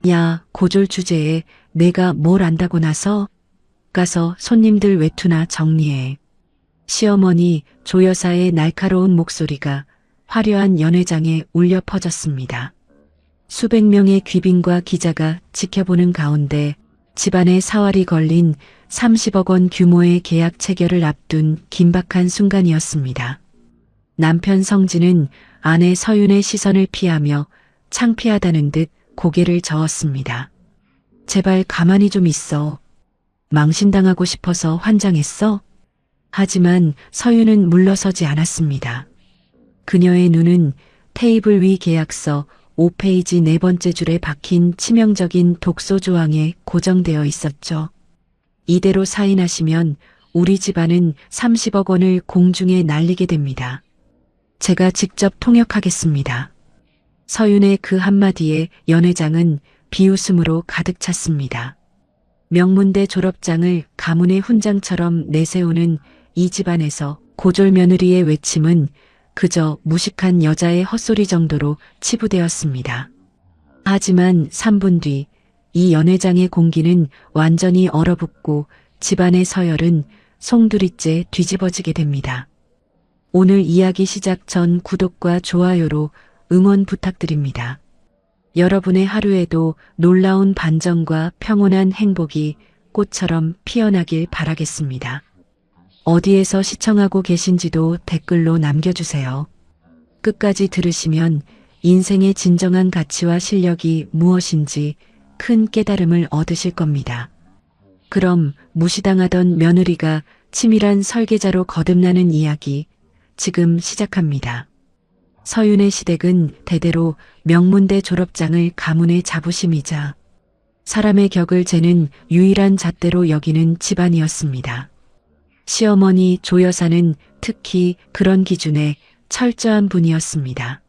야, 고졸 주제에 내가 뭘 안다고 나서? 가서 손님들 외투나 정리해. 시어머니 조 여사의 날카로운 목소리가 화려한 연회장에 울려 퍼졌습니다. 수백 명의 귀빈과 기자가 지켜보는 가운데 집안에 사활이 걸린 30억 원 규모의 계약 체결을 앞둔 긴박한 순간이었습니다. 남편 성진은 아내 서윤의 시선을 피하며 창피하다는 듯 고개를 저었습니다. 제발 가만히 좀 있어. 망신당하고 싶어서 환장했어? 하지만 서윤은 물러서지 않았습니다. 그녀의 눈은 테이블 위 계약서 5페이지 네 번째 줄에 박힌 치명적인 독소 조항에 고정되어 있었죠. 이대로 사인하시면 우리 집안은 30억 원을 공중에 날리게 됩니다. 제가 직접 통역하겠습니다. 서윤의 그 한마디에 연회장은 비웃음으로 가득 찼습니다. 명문대 졸업장을 가문의 훈장처럼 내세우는 이 집안에서 고졸 며느리의 외침은 그저 무식한 여자의 헛소리 정도로 치부되었습니다. 하지만 3분 뒤 이 연회장의 공기는 완전히 얼어붙고 집안의 서열은 송두리째 뒤집어지게 됩니다. 오늘 이야기 시작 전 구독과 좋아요로 응원 부탁드립니다. 여러분의 하루에도 놀라운 반전과 평온한 행복이 꽃처럼 피어나길 바라겠습니다. 어디에서 시청하고 계신지도 댓글로 남겨주세요. 끝까지 들으시면 인생의 진정한 가치와 실력이 무엇인지 큰 깨달음을 얻으실 겁니다. 그럼 무시당하던 며느리가 치밀한 설계자로 거듭나는 이야기 지금 시작합니다. 서윤의 시댁은 대대로 명문대 졸업장을 가문의 자부심이자 사람의 격을 재는 유일한 잣대로 여기는 집안이었습니다. 시어머니 조 여사는 특히 그런 기준에 철저한 분이었습니다.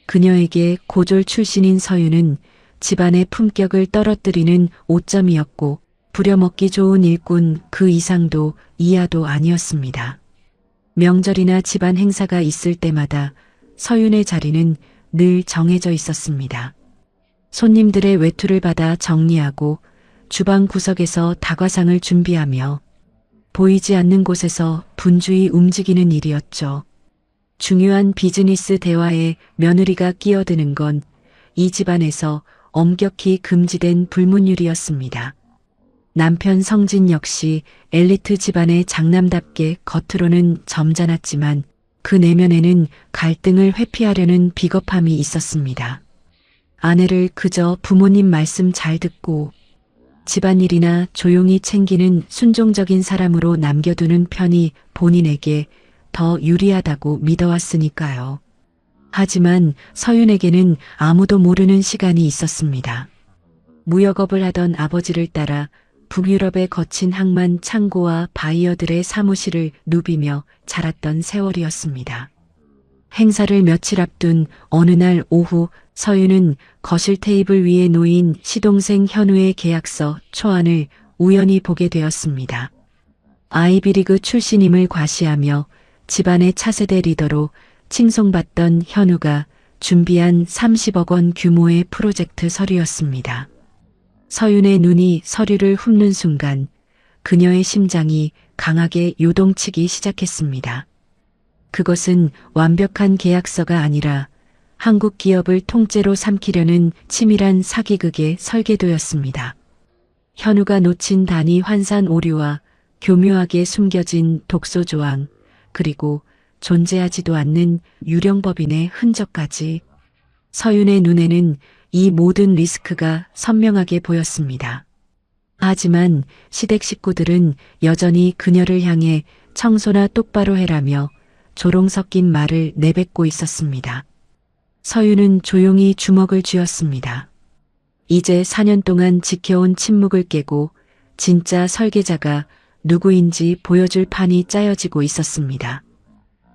그녀에게 고졸 출신인 서윤은 집안의 품격을 떨어뜨리는 오점이었고 부려먹기 좋은 일꾼 그 이상도 이하도 아니었습니다. 명절이나 집안 행사가 있을 때마다 서윤의 자리는 늘 정해져 있었습니다. 손님들의 외투를 받아 정리하고 주방 구석에서 다과상을 준비하며 보이지 않는 곳에서 분주히 움직이는 일이었죠. 중요한 비즈니스 대화에 며느리가 끼어드는 건 이 집안에서 엄격히 금지된 불문율이었습니다. 남편 성진 역시 엘리트 집안의 장남답게 겉으로는 점잖았지만 그 내면에는 갈등을 회피하려는 비겁함이 있었습니다. 아내를 그저 부모님 말씀 잘 듣고 집안일이나 조용히 챙기는 순종적인 사람으로 남겨두는 편이 본인에게 더 유리하다고 믿어왔으니까요. 하지만 서윤에게는 아무도 모르는 시간이 있었습니다. 무역업을 하던 아버지를 따라 북유럽의 거친 항만 창고와 바이어들의 사무실을 누비며 자랐던 세월이었습니다. 행사를 며칠 앞둔 어느 날 오후 서윤은 거실 테이블 위에 놓인 시동생 현우의 계약서 초안을 우연히 보게 되었습니다. 아이비리그 출신임을 과시하며 집안의 차세대 리더로 칭송받던 현우가 준비한 30억 원 규모의 프로젝트 서류였습니다. 서윤의 눈이 서류를 훑는 순간 그녀의 심장이 강하게 요동치기 시작했습니다. 그것은 완벽한 계약서가 아니라 한국 기업을 통째로 삼키려는 치밀한 사기극의 설계도였습니다. 현우가 놓친 단위 환산 오류와 교묘하게 숨겨진 독소 조항, 그리고 존재하지도 않는 유령법인의 흔적까지 서윤의 눈에는 이 모든 리스크가 선명하게 보였습니다. 하지만 시댁 식구들은 여전히 그녀를 향해 청소나 똑바로 해라며 조롱 섞인 말을 내뱉고 있었습니다. 서윤은 조용히 주먹을 쥐었습니다. 이제 4년 동안 지켜온 침묵을 깨고 진짜 설계자가 누구인지 보여줄 판이 짜여지고 있었습니다.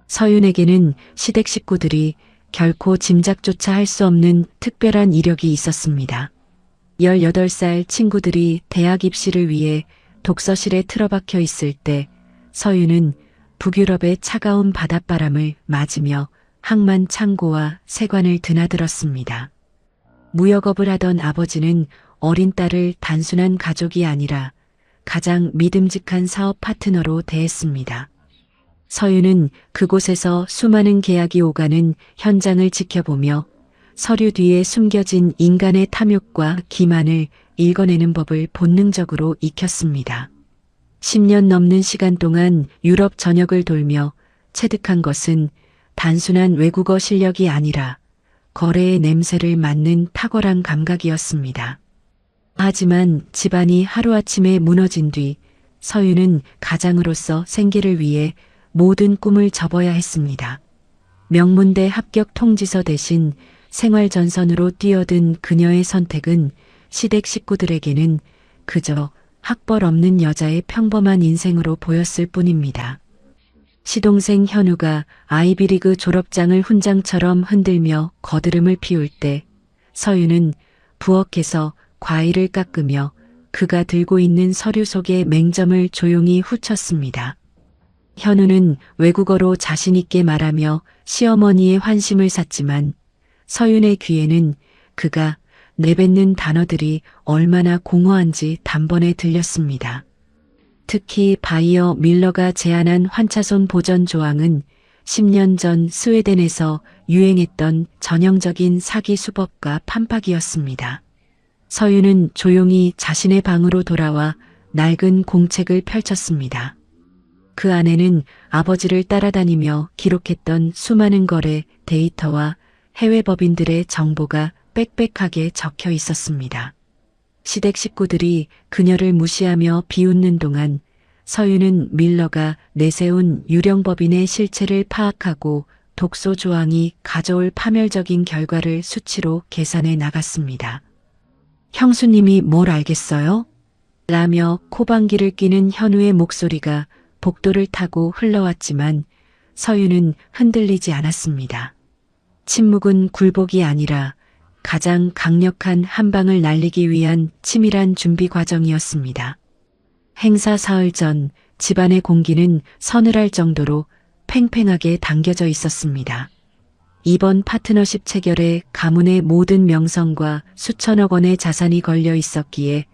서윤에게는 시댁 식구들이 결코 짐작조차 할 수 없는 특별한 이력이 있었습니다. 18살 친구들이 대학 입시를 위해 독서실에 틀어박혀 있을 때 서윤은 북유럽의 차가운 바닷바람을 맞으며 항만 창고와 세관을 드나들었습니다. 무역업을 하던 아버지는 어린 딸을 단순한 가족이 아니라 가장 믿음직한 사업 파트너로 대했습니다. 서윤은 그곳에서 수많은 계약이 오가는 현장을 지켜보며 서류 뒤에 숨겨진 인간의 탐욕과 기만을 읽어내는 법을 본능적으로 익혔습니다. 10년 넘는 시간 동안 유럽 전역을 돌며 체득한 것은 단순한 외국어 실력이 아니라 거래의 냄새를 맡는 탁월한 감각이었습니다. 하지만 집안이 하루아침에 무너진 뒤 서윤은 가장으로서 생계를 위해 모든 꿈을 접어야 했습니다. 명문대 합격 통지서 대신 생활전선으로 뛰어든 그녀의 선택은 시댁 식구들에게는 그저 학벌 없는 여자의 평범한 인생으로 보였을 뿐입니다. 시동생 현우가 아이비리그 졸업장을 훈장처럼 흔들며 거드름을 피울 때 서윤은 부엌에서 과일을 깎으며 그가 들고 있는 서류 속의 맹점을 조용히 훑었습니다. 현우는 외국어로 자신 있게 말하며 시어머니의 환심을 샀지만 서윤의 귀에는 그가 내뱉는 단어들이 얼마나 공허한지 단번에 들렸습니다. 특히 바이어 밀러가 제안한 환차손 보전 조항은 10년 전 스웨덴에서 유행했던 전형적인 사기 수법과 판박이었습니다. 서윤은 조용히 자신의 방으로 돌아와 낡은 공책을 펼쳤습니다. 그 안에는 아버지를 따라다니며 기록했던 수많은 거래 데이터와 해외 법인들의 정보가 빽빽하게 적혀 있었습니다. 시댁 식구들이 그녀를 무시하며 비웃는 동안 서윤은 밀러가 내세운 유령 법인의 실체를 파악하고 독소 조항이 가져올 파멸적인 결과를 수치로 계산해 나갔습니다. 형수님이 뭘 알겠어요? 라며 코방귀를 뀌는 현우의 목소리가 복도를 타고 흘러왔지만 서윤은 흔들리지 않았습니다. 침묵은 굴복이 아니라 가장 강력한 한 방을 날리기 위한 치밀한 준비 과정이었습니다. 행사 사흘 전 집안의 공기는 서늘할 정도로 팽팽하게 당겨져 있었습니다. 이번 파트너십 체결에 가문의 모든 명성과 수천억 원의 자산이 걸려 있었기에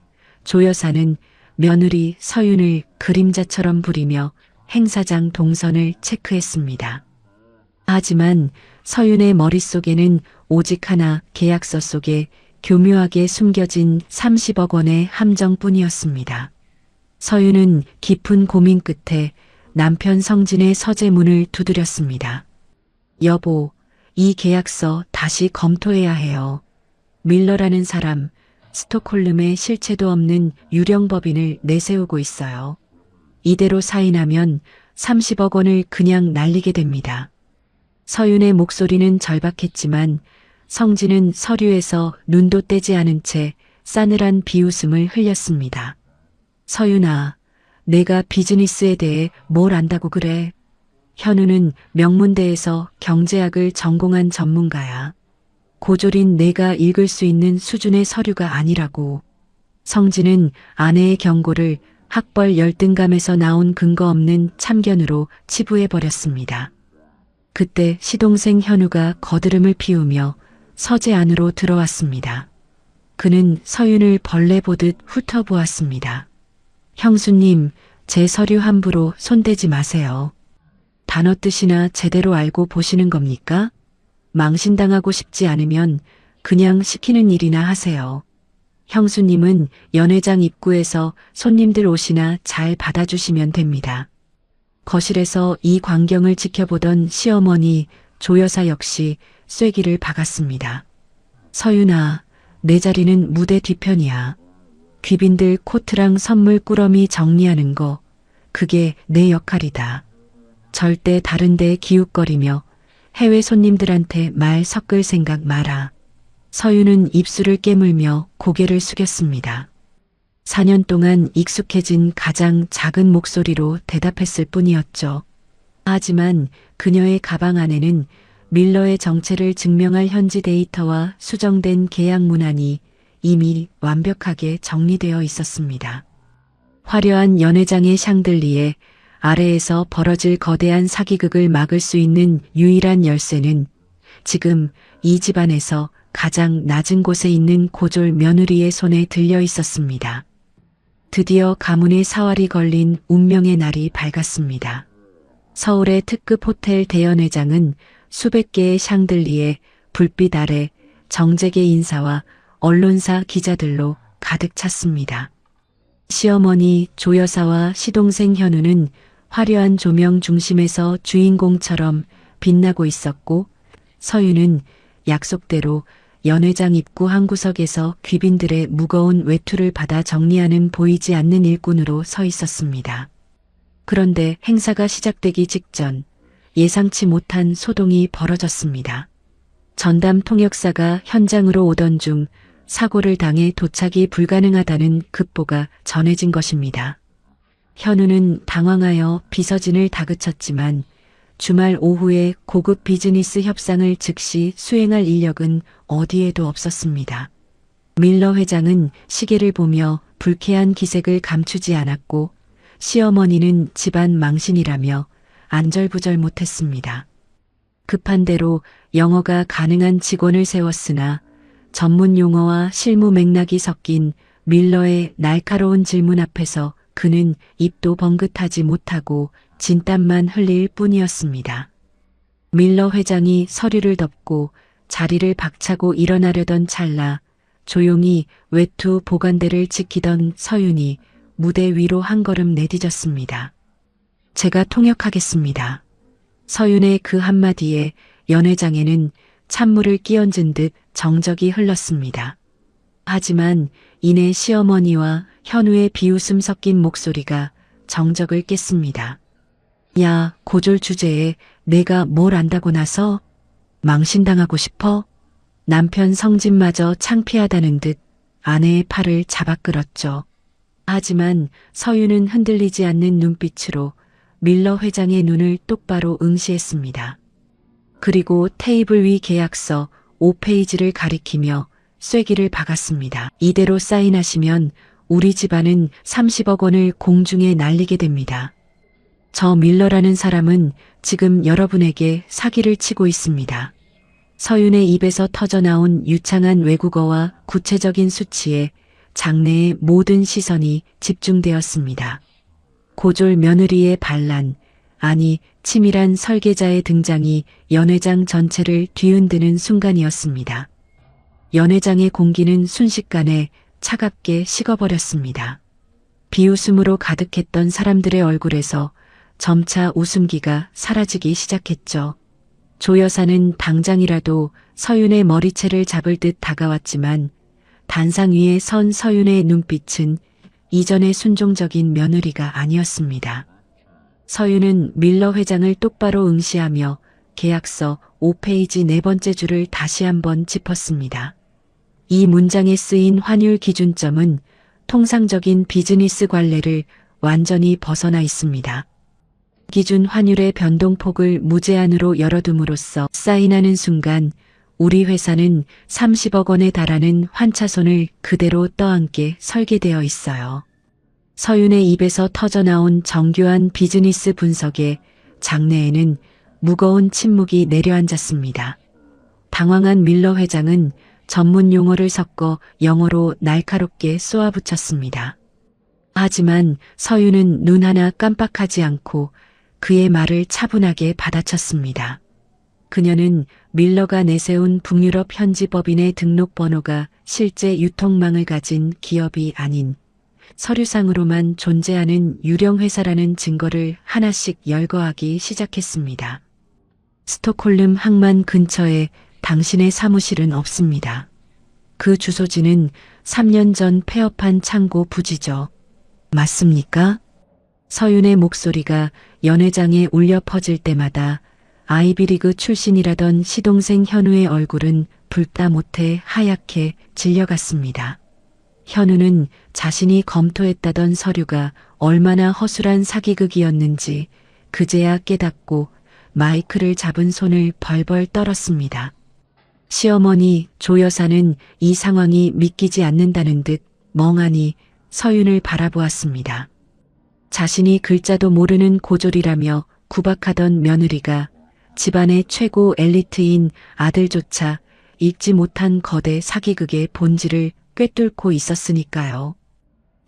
조 여사는 며느리 서윤을 그림자처럼 부리며 행사장 동선을 체크했습니다. 하지만 서윤의 머릿속에는 오직 하나 계약서 속에 교묘하게 숨겨진 30억 원의 함정뿐이었습니다. 서윤은 깊은 고민 끝에 남편 성진의 서재문을 두드렸습니다. 여보, 이 계약서 다시 검토해야 해요. 밀러라는 사람, 스톡홀름에 실체도 없는 유령 법인을 내세우고 있어요. 이대로 사인하면 30억 원을 그냥 날리게 됩니다. 서윤의 목소리는 절박했지만 성진은 서류에서 눈도 떼지 않은 채 싸늘한 비웃음을 흘렸습니다. 서윤아, 내가 비즈니스에 대해 뭘 안다고 그래? 현우는 명문대에서 경제학을 전공한 전문가야. 고졸인 내가 읽을 수 있는 수준의 서류가 아니라고. 성진은 아내의 경고를 학벌 열등감에서 나온 근거 없는 참견으로 치부해버렸습니다. 그때 시동생 현우가 거드름을 피우며 서재 안으로 들어왔습니다. 그는 서윤을 벌레 보듯 훑어보았습니다. 형수님, 제 서류 함부로 손대지 마세요. 단어 뜻이나 제대로 알고 보시는 겁니까? 망신당하고 싶지 않으면 그냥 시키는 일이나 하세요. 형수님은 연회장 입구에서 손님들 옷이나 잘 받아주시면 됩니다. 거실에서 이 광경을 지켜보던 시어머니 조 여사 역시 쐐기를 박았습니다. 서윤아, 내 자리는 무대 뒤편이야. 귀빈들 코트랑 선물 꾸러미 정리하는 거, 그게 내 역할이다. 절대 다른 데 기웃거리며 해외 손님들한테 말 섞을 생각 마라. 서윤은 입술을 깨물며 고개를 숙였습니다. 4년 동안 익숙해진 가장 작은 목소리로 대답했을 뿐이었죠. 하지만 그녀의 가방 안에는 밀러의 정체를 증명할 현지 데이터와 수정된 계약 문안이 이미 완벽하게 정리되어 있었습니다. 화려한 연회장의 샹들리에 아래에서 벌어질 거대한 사기극을 막을 수 있는 유일한 열쇠는 지금 이 집안에서 가장 낮은 곳에 있는 고졸 며느리의 손에 들려 있었습니다. 드디어 가문의 사활이 걸린 운명의 날이 밝았습니다. 서울의 특급 호텔 대연회장은 수백 개의 샹들리에 불빛 아래 정재계 인사와 언론사 기자들로 가득 찼습니다. 시어머니 조여사와 시동생 현우는 화려한 조명 중심에서 주인공처럼 빛나고 있었고, 서유는 약속대로 연회장 입구 한 구석에서 귀빈들의 무거운 외투를 받아 정리하는 보이지 않는 일꾼으로 서 있었습니다. 그런데 행사가 시작되기 직전 예상치 못한 소동이 벌어졌습니다. 전담 통역사가 현장으로 오던 중 사고를 당해 도착이 불가능하다는 급보가 전해진 것입니다. 현우는 당황하여 비서진을 다그쳤지만 주말 오후에 고급 비즈니스 협상을 즉시 수행할 인력은 어디에도 없었습니다. 밀러 회장은 시계를 보며 불쾌한 기색을 감추지 않았고, 시어머니는 집안 망신이라며 안절부절 못했습니다. 급한 대로 영어가 가능한 직원을 세웠으나 전문 용어와 실무 맥락이 섞인 밀러의 날카로운 질문 앞에서 그는 입도 번긋하지 못하고 진땀만 흘릴 뿐이었습니다. 밀러 회장이 서류를 덮고 자리를 박차고 일어나려던 찰나 조용히 외투 보관대를 지키던 서윤이 무대 위로 한 걸음 내디뎠습니다. 제가 통역하겠습니다. 서윤의 그 한마디에 연회장에는 찬물을 끼얹은 듯 정적이 흘렀습니다. 하지만 이내 시어머니와 현우의 비웃음 섞인 목소리가 정적을 깼습니다. 야, 고졸 주제에 내가 뭘 안다고 나서 망신당하고 싶어? 남편 성질마저 창피하다는 듯 아내의 팔을 잡아 끌었죠. 하지만 서유는 흔들리지 않는 눈빛으로 밀러 회장의 눈을 똑바로 응시했습니다. 그리고 테이블 위 계약서 5페이지를 가리키며 쐐기를 박았습니다. 이대로 사인하시면 우리 집안은 30억 원을 공중에 날리게 됩니다. 저 밀러라는 사람은 지금 여러분에게 사기를 치고 있습니다. 서윤의 입에서 터져나온 유창한 외국어와 구체적인 수치에 장내의 모든 시선이 집중되었습니다. 고졸 며느리의 반란, 아니 치밀한 설계자의 등장이 연회장 전체를 뒤흔드는 순간이었습니다. 연회장의 공기는 순식간에 차갑게 식어버렸습니다. 비웃음으로 가득했던 사람들의 얼굴에서 점차 웃음기가 사라지기 시작했죠. 조 여사는 당장이라도 서윤의 머리채를 잡을 듯 다가왔지만 단상 위에 선 서윤의 눈빛은 이전의 순종적인 며느리가 아니었습니다. 서윤은 밀러 회장을 똑바로 응시하며 계약서 5페이지 네 번째 줄을 다시 한번 짚었습니다. 이 문장에 쓰인 환율 기준점은 통상적인 비즈니스 관례를 완전히 벗어나 있습니다. 기준 환율의 변동폭을 무제한으로 열어둠으로써 사인하는 순간 우리 회사는 30억 원에 달하는 환차손을 그대로 떠안게 설계되어 있어요. 서윤의 입에서 터져나온 정교한 비즈니스 분석에 장내에는 무거운 침묵이 내려앉았습니다. 당황한 밀러 회장은 전문 용어를 섞어 영어로 날카롭게 쏘아붙였습니다. 하지만 서윤은 눈 하나 깜빡하지 않고 그의 말을 차분하게 받아쳤습니다. 그녀는 밀러가 내세운 북유럽 현지 법인의 등록번호가 실제 유통망을 가진 기업이 아닌 서류상으로만 존재하는 유령회사라는 증거를 하나씩 열거하기 시작했습니다. 스톡홀름 항만 근처에 당신의 사무실은 없습니다. 그 주소지는 3년 전 폐업한 창고 부지죠. 맞습니까? 서윤의 목소리가 연회장에 울려 퍼질 때마다 아이비리그 출신이라던 시동생 현우의 얼굴은 붉다 못해 하얗게 질려갔습니다. 현우는 자신이 검토했다던 서류가 얼마나 허술한 사기극이었는지 그제야 깨닫고 마이크를 잡은 손을 벌벌 떨었습니다. 시어머니 조 여사는 이 상황이 믿기지 않는다는 듯 멍하니 서윤을 바라보았습니다. 자신이 글자도 모르는 고졸이라며 구박하던 며느리가 집안의 최고 엘리트인 아들조차 읽지 못한 거대 사기극의 본질을 꿰뚫고 있었으니까요.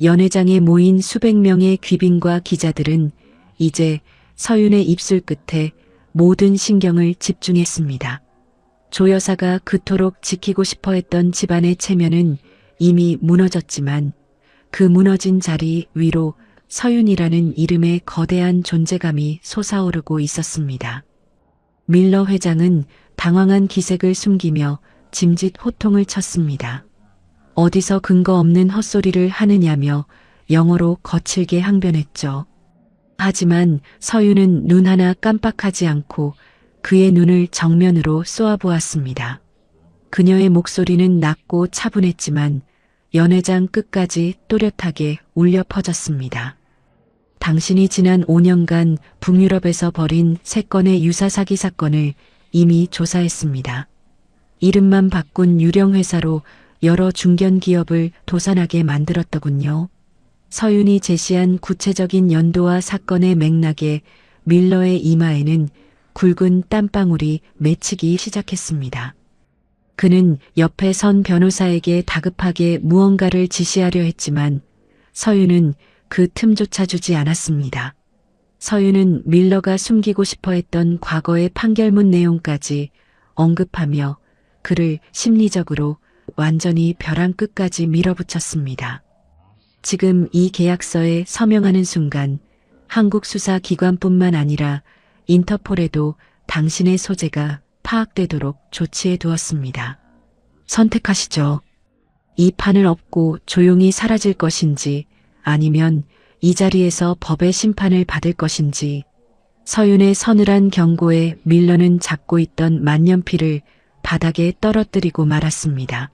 연회장에 모인 수백 명의 귀빈과 기자들은 이제 서윤의 입술 끝에 모든 신경을 집중했습니다. 조 여사가 그토록 지키고 싶어 했던 집안의 체면은 이미 무너졌지만 그 무너진 자리 위로 서윤이라는 이름의 거대한 존재감이 솟아오르고 있었습니다. 밀러 회장은 당황한 기색을 숨기며 짐짓 호통을 쳤습니다. 어디서 근거 없는 헛소리를 하느냐며 영어로 거칠게 항변했죠. 하지만 서윤은 눈 하나 깜빡하지 않고 그의 눈을 정면으로 쏘아보았습니다. 그녀의 목소리는 낮고 차분했지만 연회장 끝까지 또렷하게 울려 퍼졌습니다. 당신이 지난 5년간 북유럽에서 벌인 3건의 유사 사기 사건을 이미 조사했습니다. 이름만 바꾼 유령 회사로 여러 중견 기업을 도산하게 만들었더군요. 서윤이 제시한 구체적인 연도와 사건의 맥락에 밀러의 이마에는 굵은 땀방울이 맺히기 시작했습니다. 그는 옆에 선 변호사에게 다급하게 무언가를 지시하려 했지만 서윤은 그 틈조차 주지 않았습니다. 서윤은 밀러가 숨기고 싶어 했던 과거의 판결문 내용까지 언급하며 그를 심리적으로 완전히 벼랑 끝까지 밀어붙였습니다. 지금 이 계약서에 서명하는 순간 한국 수사기관뿐만 아니라 인터폴에도 당신의 소재가 파악되도록 조치해 두었습니다. 선택하시죠. 이 판을 엎고 조용히 사라질 것인지 아니면 이 자리에서 법의 심판을 받을 것인지. 서윤의 서늘한 경고에 밀러는 잡고 있던 만년필을 바닥에 떨어뜨리고 말았습니다.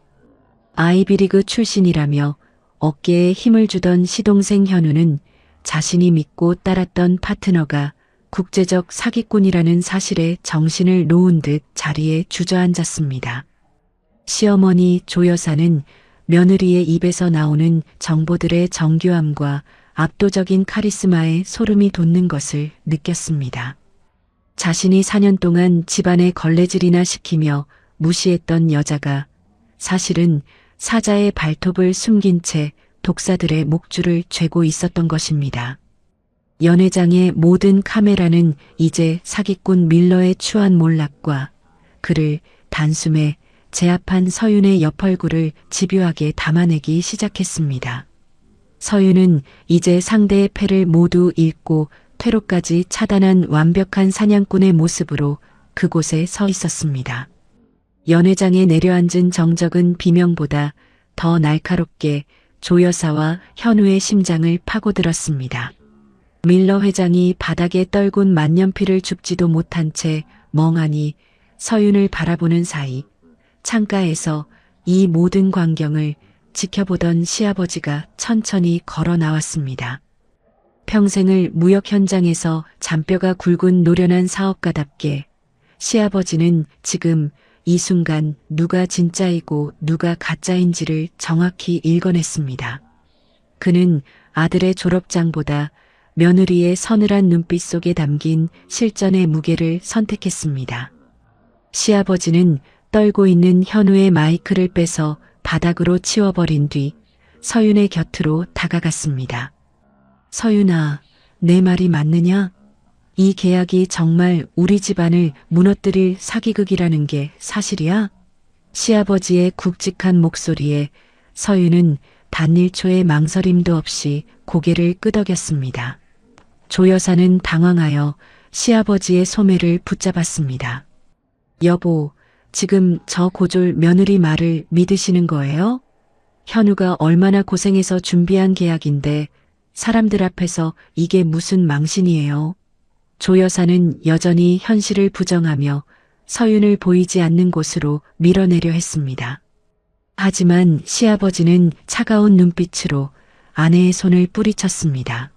아이비리그 출신이라며 어깨에 힘을 주던 시동생 현우는 자신이 믿고 따랐던 파트너가 국제적 사기꾼이라는 사실에 정신을 놓은 듯 자리에 주저앉았습니다. 시어머니 조 여사는 며느리의 입에서 나오는 정보들의 정교함과 압도적인 카리스마에 소름이 돋는 것을 느꼈습니다. 자신이 4년 동안 집안의 걸레질이나 시키며 무시했던 여자가 사실은 사자의 발톱을 숨긴 채 독사들의 목줄을 죄고 있었던 것입니다. 연회장의 모든 카메라는 이제 사기꾼 밀러의 추한 몰락과 그를 단숨에 제압한 서윤의 옆얼굴을 집요하게 담아내기 시작했습니다. 서윤은 이제 상대의 패를 모두 잃고 퇴로까지 차단한 완벽한 사냥꾼의 모습으로 그곳에 서 있었습니다. 연회장에 내려앉은 정적은 비명보다 더 날카롭게 조 여사와 현우의 심장을 파고들었습니다. 밀러 회장이 바닥에 떨군 만년필을 줍지도 못한 채 멍하니 서윤을 바라보는 사이 창가에서 이 모든 광경을 지켜보던 시아버지가 천천히 걸어 나왔습니다. 평생을 무역 현장에서 잔뼈가 굵은 노련한 사업가답게 시아버지는 지금 이 순간 누가 진짜이고 누가 가짜인지를 정확히 읽어냈습니다. 그는 아들의 졸업장보다 며느리의 서늘한 눈빛 속에 담긴 실전의 무게를 선택했습니다. 시아버지는 떨고 있는 현우의 마이크를 빼서 바닥으로 치워버린 뒤 서윤의 곁으로 다가갔습니다. 서윤아, 내 말이 맞느냐? 이 계약이 정말 우리 집안을 무너뜨릴 사기극이라는 게 사실이야? 시아버지의 굵직한 목소리에 서윤은 단 1초의 망설임도 없이 고개를 끄덕였습니다. 조 여사는 당황하여 시아버지의 소매를 붙잡았습니다. 여보, 지금 저 고졸 며느리 말을 믿으시는 거예요? 현우가 얼마나 고생해서 준비한 계약인데 사람들 앞에서 이게 무슨 망신이에요? 조 여사는 여전히 현실을 부정하며 서윤을 보이지 않는 곳으로 밀어내려 했습니다. 하지만 시아버지는 차가운 눈빛으로 아내의 손을 뿌리쳤습니다.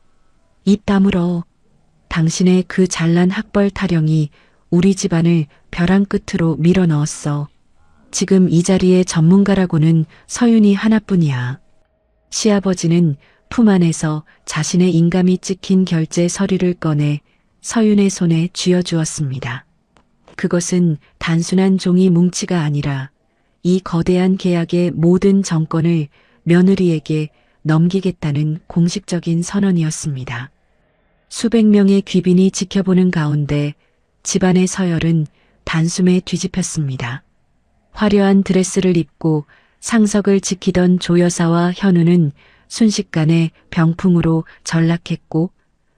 입 다물어. 당신의 그 잘난 학벌 타령이 우리 집안을 벼랑 끝으로 밀어 넣었어. 지금 이 자리에 전문가라고는 서윤이 하나뿐이야. 시아버지는 품 안에서 자신의 인감이 찍힌 결제 서류를 꺼내 서윤의 손에 쥐어주었습니다. 그것은 단순한 종이 뭉치가 아니라 이 거대한 계약의 모든 정권을 며느리에게 넘기겠다는 공식적인 선언이었습니다. 수백 명의 귀빈이 지켜보는 가운데 집안의 서열은 단숨에 뒤집혔습니다. 화려한 드레스를 입고 상석을 지키던 조여사와 현우는 순식간에 병풍으로 전락했고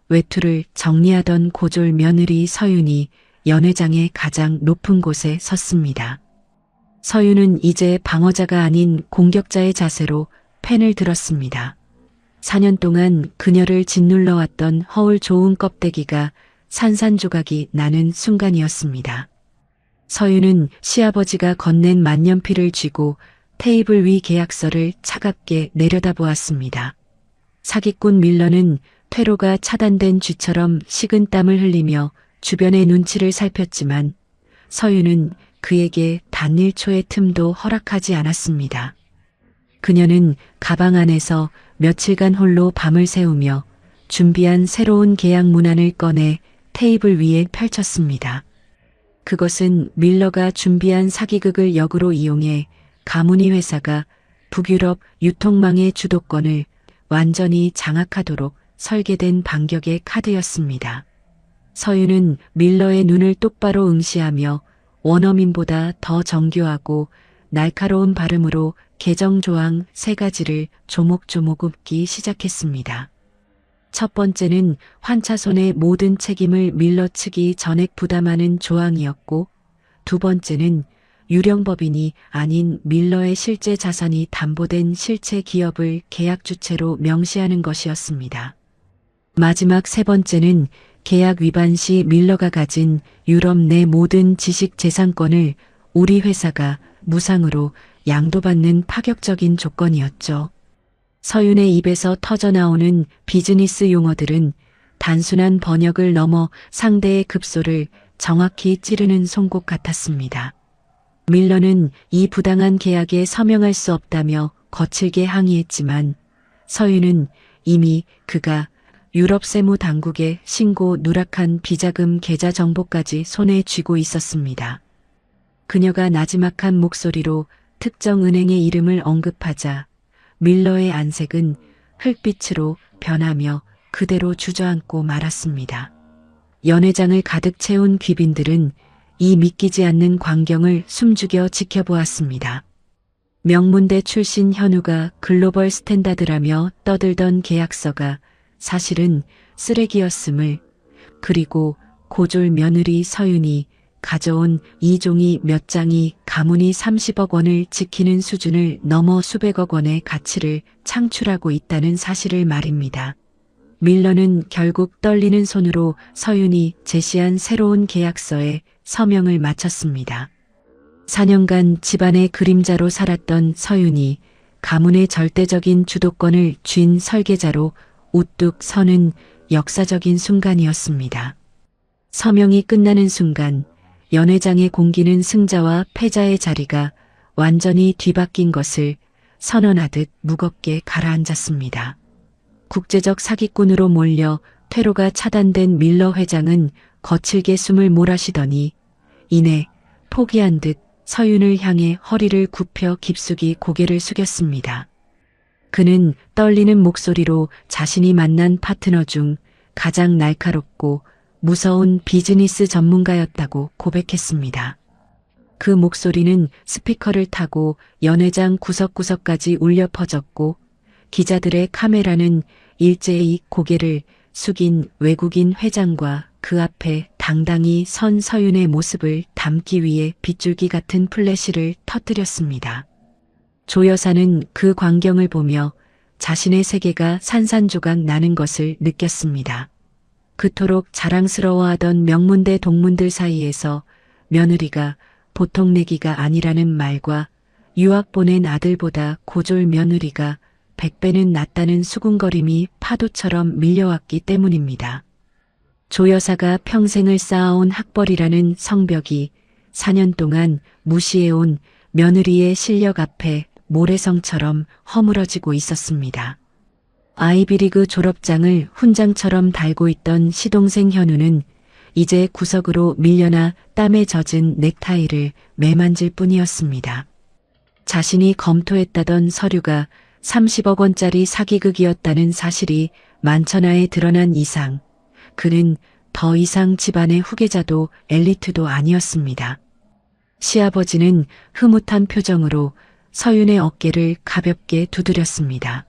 외투를 정리하던 고졸 며느리 서윤이 연회장의 가장 높은 곳에 섰습니다. 서윤은 이제 방어자가 아닌 공격자의 자세로 펜을 들었습니다. 4년 동안 그녀를 짓눌러왔던 허울 좋은 껍데기가 산산조각이 나는 순간이었습니다. 서윤은 시아버지가 건넨 만년필을 쥐고 테이블 위 계약서를 차갑게 내려다보았습니다. 사기꾼 밀러는 퇴로가 차단된 쥐처럼 식은땀을 흘리며 주변의 눈치를 살폈지만 서윤은 그에게 단 1초의 틈도 허락하지 않았습니다. 그녀는 가방 안에서 며칠간 홀로 밤을 새우며 준비한 새로운 계약 문안을 꺼내 테이블 위에 펼쳤습니다. 그것은 밀러가 준비한 사기극을 역으로 이용해 가문이 회사가 북유럽 유통망의 주도권을 완전히 장악하도록 설계된 반격의 카드였습니다. 서윤은 밀러의 눈을 똑바로 응시하며 원어민보다 더 정교하고 날카로운 발음으로 개정조항 3가지를 조목조목 읊기 시작했습니다. 첫 번째는 환차손의 모든 책임을 밀러 측이 전액 부담하는 조항이었고, 두 번째는 유령법인이 아닌 밀러의 실제 자산이 담보된 실체 기업을 계약 주체로 명시하는 것이었습니다. 마지막 세 번째는 계약 위반 시 밀러가 가진 유럽 내 모든 지식 재산권을 우리 회사가 무상으로 양도받는 파격적인 조건이었죠. 서윤의 입에서 터져나오는 비즈니스 용어들은 단순한 번역을 넘어 상대의 급소를 정확히 찌르는 송곳 같았습니다. 밀러는 이 부당한 계약에 서명할 수 없다며 거칠게 항의했지만 서윤은 이미 그가 유럽 세무 당국에 신고 누락한 비자금 계좌 정보까지 손에 쥐고 있었습니다. 그녀가 나지막한 목소리로 특정 은행의 이름을 언급하자 밀러의 안색은 흙빛으로 변하며 그대로 주저앉고 말았습니다. 연회장을 가득 채운 귀빈들은 이 믿기지 않는 광경을 숨죽여 지켜보았습니다. 명문대 출신 현우가 글로벌 스탠다드라며 떠들던 계약서가 사실은 쓰레기였음을, 그리고 고졸 며느리 서윤이 가져온 이 종이 몇 장이 가문이 30억 원을 지키는 수준을 넘어 수백억 원의 가치를 창출하고 있다는 사실을 말입니다. 밀러는 결국 떨리는 손으로 서윤이 제시한 새로운 계약서에 서명을 마쳤습니다. 4년간 집안의 그림자로 살았던 서윤이 가문의 절대적인 주도권을 쥔 설계자로 우뚝 서는 역사적인 순간이었습니다. 서명이 끝나는 순간 연회장의 공기는 승자와 패자의 자리가 완전히 뒤바뀐 것을 선언하듯 무겁게 가라앉았습니다. 국제적 사기꾼으로 몰려 퇴로가 차단된 밀러 회장은 거칠게 숨을 몰아쉬더니 이내 포기한 듯 서윤을 향해 허리를 굽혀 깊숙이 고개를 숙였습니다. 그는 떨리는 목소리로 자신이 만난 파트너 중 가장 날카롭고 무서운 비즈니스 전문가였다고 고백했습니다. 그 목소리는 스피커를 타고 연회장 구석구석까지 울려 퍼졌고 기자들의 카메라는 일제히 고개를 숙인 외국인 회장과 그 앞에 당당히 선 서윤의 모습을 담기 위해 빗줄기 같은 플래시를 터뜨렸습니다. 조 여사는 그 광경을 보며 자신의 세계가 산산조각 나는 것을 느꼈습니다. 그토록 자랑스러워하던 명문대 동문들 사이에서 며느리가 보통 내기가 아니라는 말과 유학 보낸 아들보다 고졸 며느리가 100배는 낫다는 수군거림이 파도처럼 밀려왔기 때문입니다. 조 여사가 평생을 쌓아온 학벌이라는 성벽이 4년 동안 무시해온 며느리의 실력 앞에 모래성처럼 허물어지고 있었습니다. 아이비리그 졸업장을 훈장처럼 달고 있던 시동생 현우는 이제 구석으로 밀려나 땀에 젖은 넥타이를 매만질 뿐이었습니다. 자신이 검토했다던 서류가 30억 원짜리 사기극이었다는 사실이 만천하에 드러난 이상 그는 더 이상 집안의 후계자도 엘리트도 아니었습니다. 시아버지는 흐뭇한 표정으로 서윤의 어깨를 가볍게 두드렸습니다.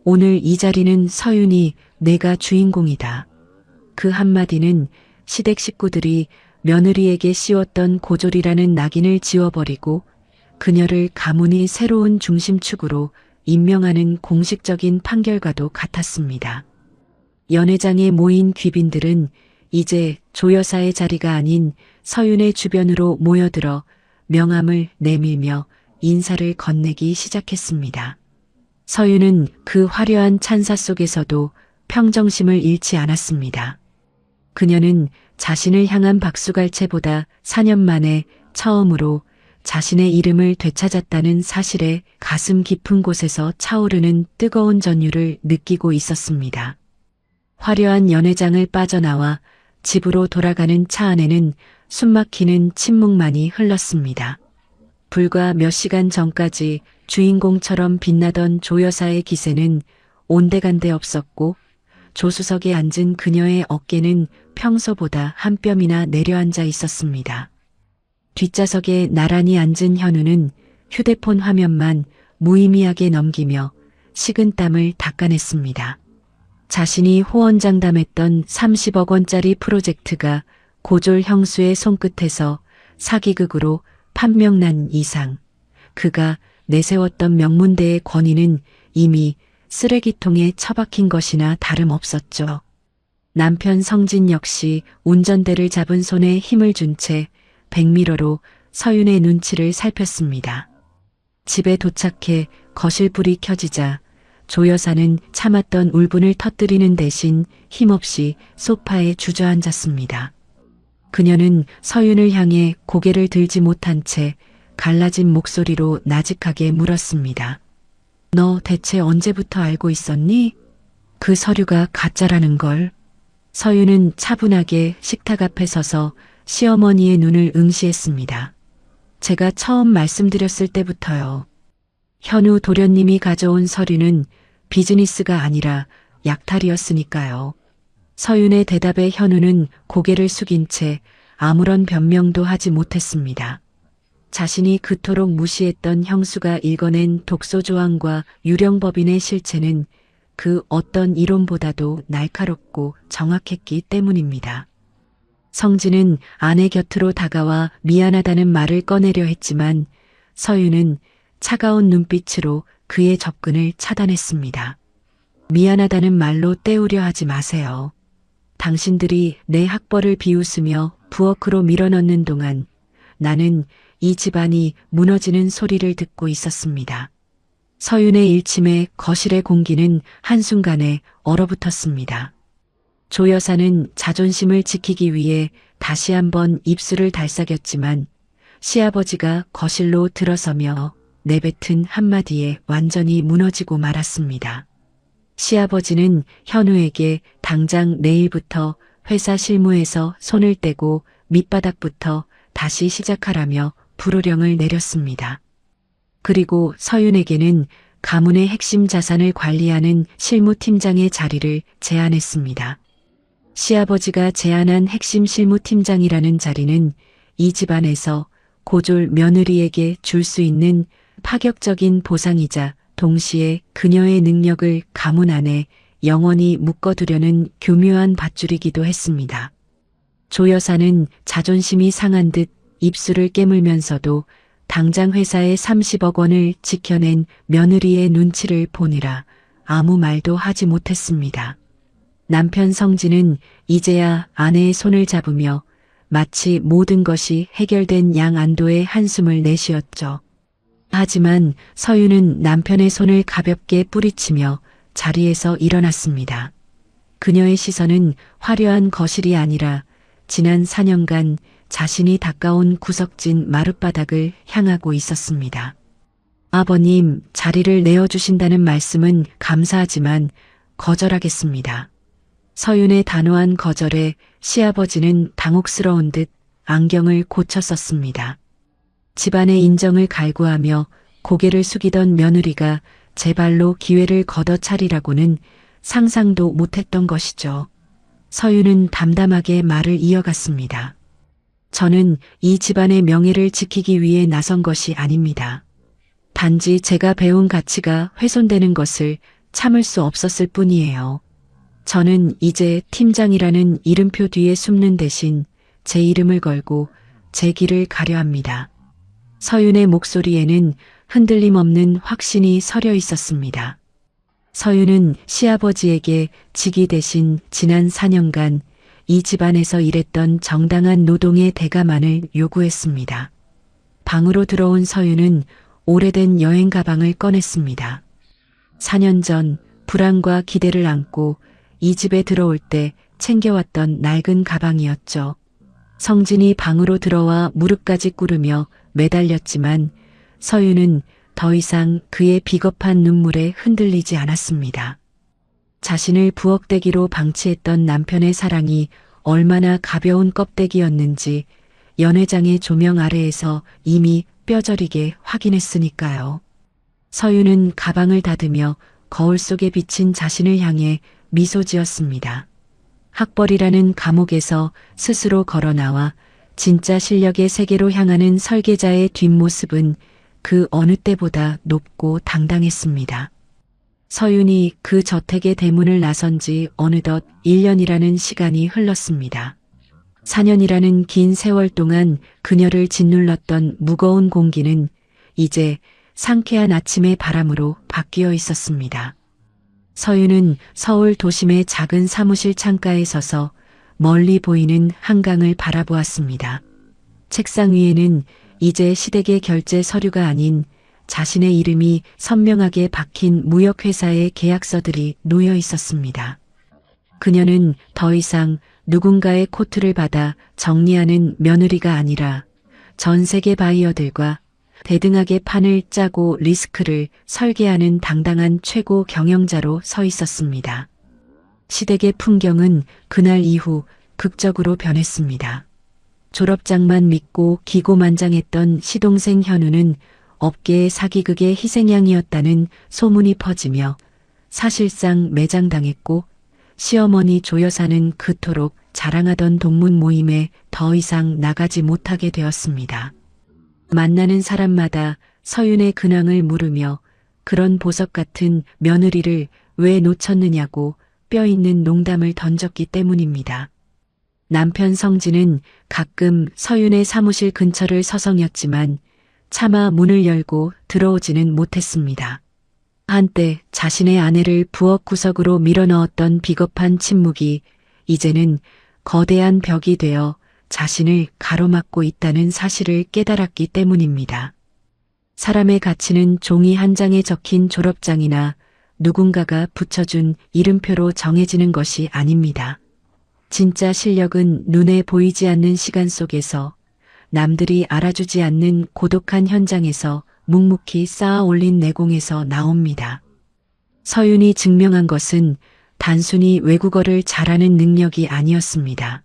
오늘 이 자리는 서윤이 내가 주인공이다. 그 한마디는 시댁 식구들이 며느리에게 씌웠던 고졸이라는 낙인을 지워버리고 그녀를 가문이 새로운 중심축으로 임명하는 공식적인 판결과도 같았습니다. 연회장에 모인 귀빈들은 이제 조 여사의 자리가 아닌 서윤의 주변으로 모여들어 명함을 내밀며 인사를 건네기 시작했습니다. 서윤은 그 화려한 찬사 속에서도 평정심을 잃지 않았습니다. 그녀는 자신을 향한 박수갈채보다 4년 만에 처음으로 자신의 이름을 되찾았다는 사실에 가슴 깊은 곳에서 차오르는 뜨거운 전율을 느끼고 있었습니다. 화려한 연회장을 빠져나와 집으로 돌아가는 차 안에는 숨막히는 침묵만이 흘렀습니다. 불과 몇 시간 전까지 주인공처럼 빛나던 조 여사의 기세는 온데간데 없었고 조수석에 앉은 그녀의 어깨는 평소보다 한 뼘이나 내려앉아 있었습니다. 뒷좌석에 나란히 앉은 현우는 휴대폰 화면만 무의미하게 넘기며 식은땀을 닦아냈습니다. 자신이 호언장담했던 30억 원짜리 프로젝트가 고졸 형수의 손끝에서 사기극으로 판명난 이상 그가 내세웠던 명문대의 권위는 이미 쓰레기통에 처박힌 것이나 다름없었죠. 남편 성진 역시 운전대를 잡은 손에 힘을 준 채 백미러로 서윤의 눈치를 살폈습니다. 집에 도착해 거실 불이 켜지자 조 여사는 참았던 울분을 터뜨리는 대신 힘없이 소파에 주저앉았습니다. 그녀는 서윤을 향해 고개를 들지 못한 채 갈라진 목소리로 나직하게 물었습니다. 너 대체 언제부터 알고 있었니? 그 서류가 가짜라는 걸. 서윤은 차분하게 식탁 앞에 서서 시어머니의 눈을 응시했습니다. 제가 처음 말씀드렸을 때부터요. 현우 도련님이 가져온 서류는 비즈니스가 아니라 약탈이었으니까요. 서윤의 대답에 현우는 고개를 숙인 채 아무런 변명도 하지 못했습니다. 자신이 그토록 무시했던 형수가 읽어낸 독소조항과 유령법인의 실체는 그 어떤 이론보다도 날카롭고 정확했기 때문입니다. 성진은 아내 곁으로 다가와 미안하다는 말을 꺼내려 했지만 서윤은 차가운 눈빛으로 그의 접근을 차단했습니다. 미안하다는 말로 때우려 하지 마세요. 당신들이 내 학벌을 비웃으며 부엌으로 밀어넣는 동안 나는 이 집안이 무너지는 소리를 듣고 있었습니다. 서윤의 일침에 거실의 공기는 한순간에 얼어붙었습니다. 조 여사는 자존심을 지키기 위해 다시 한번 입술을 달싹였지만 시아버지가 거실로 들어서며 내뱉은 한마디에 완전히 무너지고 말았습니다. 시아버지는 현우에게 당장 내일부터 회사 실무에서 손을 떼고 밑바닥부터 다시 시작하라며 불호령을 내렸습니다. 그리고 서윤에게는 가문의 핵심 자산을 관리하는 실무팀장의 자리를 제안했습니다. 시아버지가 제안한 핵심 실무팀장이라는 자리는 이 집안에서 고졸 며느리에게 줄 수 있는 파격적인 보상이자 동시에 그녀의 능력을 가문 안에 영원히 묶어두려는 교묘한 밧줄이기도 했습니다. 조 여사는 자존심이 상한 듯 입술을 깨물면서도 당장 회사의 30억 원을 지켜낸 며느리의 눈치를 보느라 아무 말도 하지 못했습니다. 남편 성진은 이제야 아내의 손을 잡으며 마치 모든 것이 해결된 양 안도의 한숨을 내쉬었죠. 하지만 서윤은 남편의 손을 가볍게 뿌리치며 자리에서 일어났습니다. 그녀의 시선은 화려한 거실이 아니라 지난 4년간 자신이 닦아온 구석진 마룻바닥을 향하고 있었습니다. 아버님, 자리를 내어주신다는 말씀은 감사하지만 거절하겠습니다. 서윤의 단호한 거절에 시아버지는 당혹스러운 듯 안경을 고쳐 썼습니다. 집안의 인정을 갈구하며 고개를 숙이던 며느리가 제 발로 기회를 걷어차리라고는 상상도 못했던 것이죠. 서윤은 담담하게 말을 이어갔습니다. 저는 이 집안의 명예를 지키기 위해 나선 것이 아닙니다. 단지 제가 배운 가치가 훼손되는 것을 참을 수 없었을 뿐이에요. 저는 이제 팀장이라는 이름표 뒤에 숨는 대신 제 이름을 걸고 제 길을 가려 합니다. 서윤의 목소리에는 흔들림 없는 확신이 서려 있었습니다. 서윤은 시아버지에게 직위 대신 지난 4년간 이 집안에서 일했던 정당한 노동의 대가만을 요구했습니다. 방으로 들어온 서윤은 오래된 여행 가방을 꺼냈습니다. 4년 전 불안과 기대를 안고 이 집에 들어올 때 챙겨왔던 낡은 가방이었죠. 성진이 방으로 들어와 무릎까지 꿇으며 매달렸지만 서윤은 더 이상 그의 비겁한 눈물에 흔들리지 않았습니다. 자신을 부엌대기로 방치했던 남편의 사랑이 얼마나 가벼운 껍데기였는지 연회장의 조명 아래에서 이미 뼈저리게 확인했으니까요. 서윤은 가방을 닫으며 거울 속에 비친 자신을 향해 미소 지었습니다. 학벌이라는 감옥에서 스스로 걸어나와 진짜 실력의 세계로 향하는 설계자의 뒷모습은 그 어느 때보다 높고 당당했습니다. 서윤이 그 저택의 대문을 나선 지 어느덧 1년이라는 시간이 흘렀습니다. 4년이라는 긴 세월 동안 그녀를 짓눌렀던 무거운 공기는 이제 상쾌한 아침의 바람으로 바뀌어 있었습니다. 서윤은 서울 도심의 작은 사무실 창가에 서서 멀리 보이는 한강을 바라보았습니다. 책상 위에는 이제 시댁의 결제 서류가 아닌 자신의 이름이 선명하게 박힌 무역회사의 계약서들이 놓여 있었습니다. 그녀는 더 이상 누군가의 코트를 받아 정리하는 며느리가 아니라 전 세계 바이어들과 대등하게 판을 짜고 리스크를 설계하는 당당한 최고 경영자로 서 있었습니다. 시댁의 풍경은 그날 이후 극적으로 변했습니다. 졸업장만 믿고 기고만장했던 시동생 현우는 업계의 사기극의 희생양이었다는 소문이 퍼지며 사실상 매장당했고 시어머니 조여사는 그토록 자랑하던 동문 모임에 더 이상 나가지 못하게 되었습니다. 만나는 사람마다 서윤의 근황을 물으며 그런 보석 같은 며느리를 왜 놓쳤느냐고 뼈있는 농담을 던졌기 때문입니다. 남편 성진은 가끔 서윤의 사무실 근처를 서성였지만 차마 문을 열고 들어오지는 못했습니다. 한때 자신의 아내를 부엌 구석으로 밀어넣었던 비겁한 침묵이 이제는 거대한 벽이 되어 자신을 가로막고 있다는 사실을 깨달았기 때문입니다. 사람의 가치는 종이 한 장에 적힌 졸업장이나 누군가가 붙여준 이름표로 정해지는 것이 아닙니다. 진짜 실력은 눈에 보이지 않는 시간 속에서 남들이 알아주지 않는 고독한 현장에서 묵묵히 쌓아 올린 내공에서 나옵니다. 서윤이 증명한 것은 단순히 외국어를 잘하는 능력이 아니었습니다.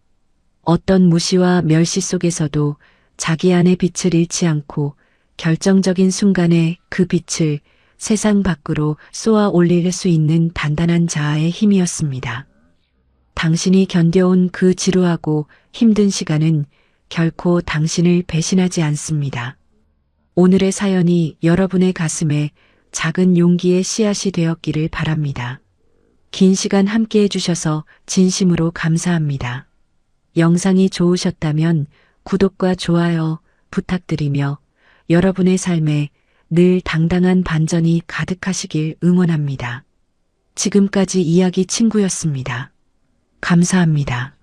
어떤 무시와 멸시 속에서도 자기 안의 빛을 잃지 않고 결정적인 순간에 그 빛을 세상 밖으로 쏘아 올릴 수 있는 단단한 자아의 힘이었습니다. 당신이 견뎌온 그 지루하고 힘든 시간은 결코 당신을 배신하지 않습니다. 오늘의 사연이 여러분의 가슴에 작은 용기의 씨앗이 되었기를 바랍니다. 긴 시간 함께 해주셔서 진심으로 감사합니다. 영상이 좋으셨다면 구독과 좋아요 부탁드리며 여러분의 삶에 늘 당당한 반전이 가득하시길 응원합니다. 지금까지 이야기 친구였습니다. 감사합니다.